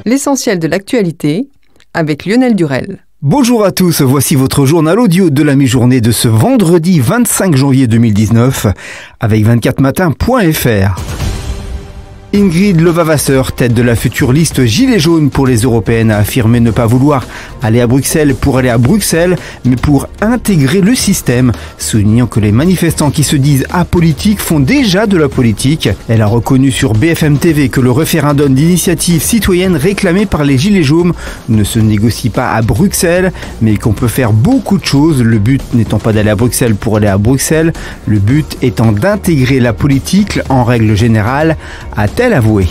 L'essentiel de l'actualité avec Lionel Durel. Bonjour à tous, voici votre journal audio de la mi-journée de ce vendredi 25 janvier 2019 avec 24matin.fr. Ingrid Levavasseur, tête de la future liste Gilets jaunes pour les européennes, a affirmé ne pas vouloir aller à Bruxelles pour aller à Bruxelles, mais pour intégrer le système, soulignant que les manifestants qui se disent apolitiques font déjà de la politique. Elle a reconnu sur BFM TV que le référendum d'initiative citoyenne réclamé par les Gilets jaunes ne se négocie pas à Bruxelles, mais qu'on peut faire beaucoup de choses, le but n'étant pas d'aller à Bruxelles pour aller à Bruxelles, le but étant d'intégrer la politique en règle générale, a-t-elle avoué.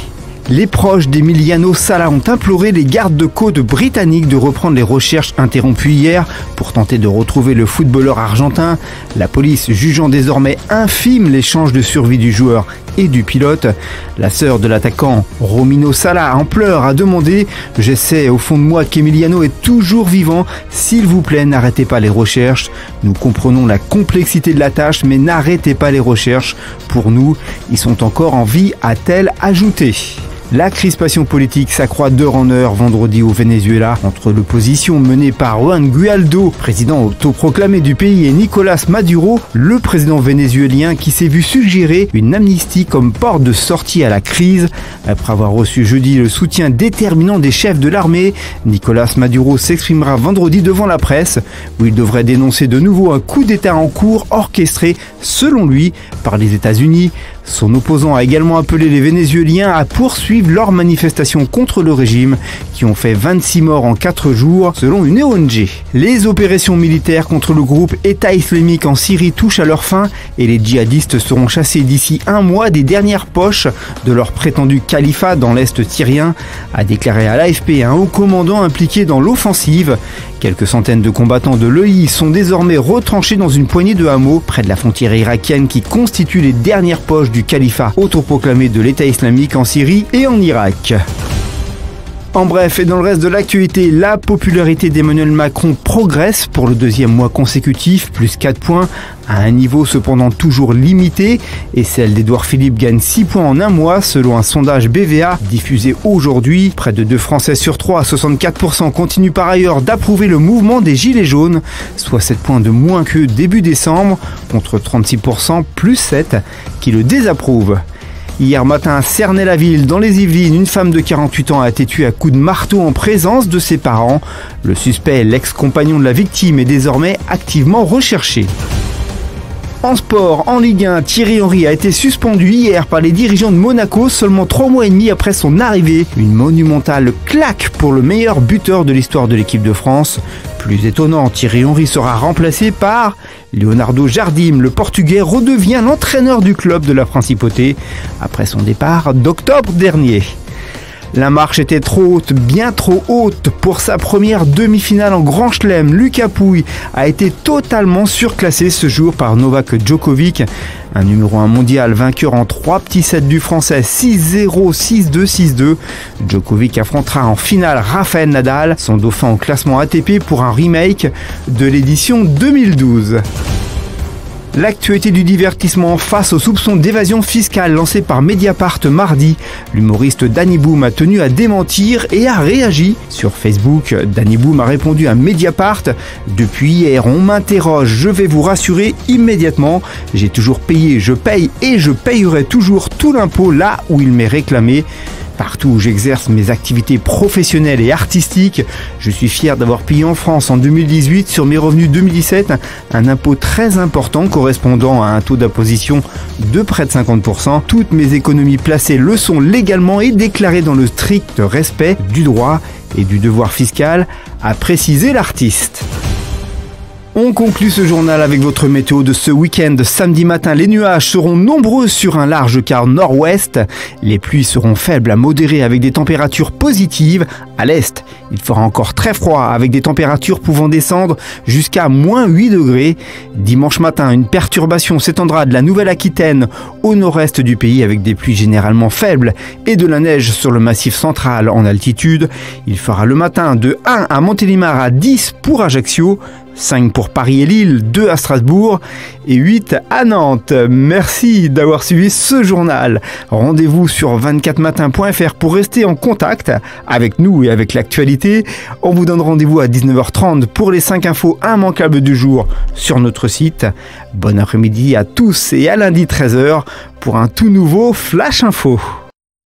Les proches d'Emiliano Sala ont imploré les gardes de côte britanniques de reprendre les recherches interrompues hier pour tenter de retrouver le footballeur argentin. La police jugeant désormais infime les chances de survie du joueur et du pilote. La sœur de l'attaquant, Romino Sala, en pleurs, a demandé « Je sais au fond de moi qu'Emiliano est toujours vivant. S'il vous plaît, n'arrêtez pas les recherches. Nous comprenons la complexité de la tâche, mais n'arrêtez pas les recherches. Pour nous, ils sont encore en vie », a-t-elle ajouté. La crispation politique s'accroît d'heure en heure vendredi au Venezuela entre l'opposition menée par Juan Guaidó, président autoproclamé du pays, et Nicolás Maduro, le président vénézuélien qui s'est vu suggérer une amnistie comme porte de sortie à la crise. Après avoir reçu jeudi le soutien déterminant des chefs de l'armée, Nicolás Maduro s'exprimera vendredi devant la presse où il devrait dénoncer de nouveau un coup d'État en cours orchestré, selon lui, par les États-Unis. Son opposant a également appelé les Vénézuéliens à poursuivre leurs manifestations contre le régime qui ont fait 26 morts en 4 jours selon une ONG. Les opérations militaires contre le groupe État islamique en Syrie touchent à leur fin et les djihadistes seront chassés d'ici un mois des dernières poches de leur prétendu califat dans l'est syrien, a déclaré à l'AFP un haut commandant impliqué dans l'offensive. Quelques centaines de combattants de l'EI sont désormais retranchés dans une poignée de hameaux près de la frontière irakienne qui constitue les dernières poches du califat autoproclamé de l'État islamique en Syrie et en Irak. En bref, et dans le reste de l'actualité, la popularité d'Emmanuel Macron progresse pour le deuxième mois consécutif, plus 4 points, à un niveau cependant toujours limité, et celle d'Édouard Philippe gagne 6 points en un mois selon un sondage BVA diffusé aujourd'hui. Près de 2 Français sur 3, 64%, continuent par ailleurs d'approuver le mouvement des Gilets jaunes, soit 7 points de moins que début décembre, contre 36%, plus 7, qui le désapprouvent. Hier matin à Cernay-la-Ville, dans les Yvelines, une femme de 48 ans a été tuée à coups de marteau en présence de ses parents. Le suspect, l'ex-compagnon de la victime, est désormais activement recherché. En sport, en Ligue 1, Thierry Henry a été suspendu hier par les dirigeants de Monaco seulement 3 mois et demi après son arrivée. Une monumentale claque pour le meilleur buteur de l'histoire de l'équipe de France. Plus étonnant, Thierry Henry sera remplacé par Leonardo Jardim. Le Portugais redevient l'entraîneur du club de la Principauté après son départ d'octobre dernier. La marche était trop haute, bien trop haute. Pour sa première demi-finale en Grand Chelem, Lucas Pouille a été totalement surclassé ce jour par Novak Djokovic. Un numéro 1 mondial vainqueur en 3 petits sets du français 6-0, 6-2, 6-2. Djokovic affrontera en finale Rafael Nadal, son dauphin au classement ATP pour un remake de l'édition 2012. L'actualité du divertissement face aux soupçons d'évasion fiscale lancés par Mediapart mardi. L'humoriste Danny Boom a tenu à démentir et a réagi. Sur Facebook, Danny Boom a répondu à Mediapart « Depuis hier, on m'interroge, je vais vous rassurer immédiatement. J'ai toujours payé, je paye et je payerai toujours tout l'impôt là où il m'est réclamé. » Partout où j'exerce mes activités professionnelles et artistiques, je suis fier d'avoir payé en France en 2018 sur mes revenus 2017 un impôt très important correspondant à un taux d'imposition de près de 50%. Toutes mes économies placées le sont légalement et déclarées dans le strict respect du droit et du devoir fiscal, a précisé l'artiste. On conclut ce journal avec votre météo de ce week-end. Samedi matin, les nuages seront nombreux sur un large quart nord-ouest. Les pluies seront faibles à modérées avec des températures positives. À l'est, il fera encore très froid avec des températures pouvant descendre jusqu'à -8 degrés. Dimanche matin, une perturbation s'étendra de la Nouvelle-Aquitaine au nord-est du pays avec des pluies généralement faibles et de la neige sur le massif central en altitude. Il fera le matin de 1 à Montélimar à 10 pour Ajaccio, 5 pour Paris et Lille, 2 à Strasbourg et 8 à Nantes. Merci d'avoir suivi ce journal. Rendez-vous sur 24matin.fr pour rester en contact avec nous et avec l'actualité. On vous donne rendez-vous à 19h30 pour les 5 infos immanquables du jour sur notre site. Bon après-midi à tous et à lundi 13h pour un tout nouveau Flash Info.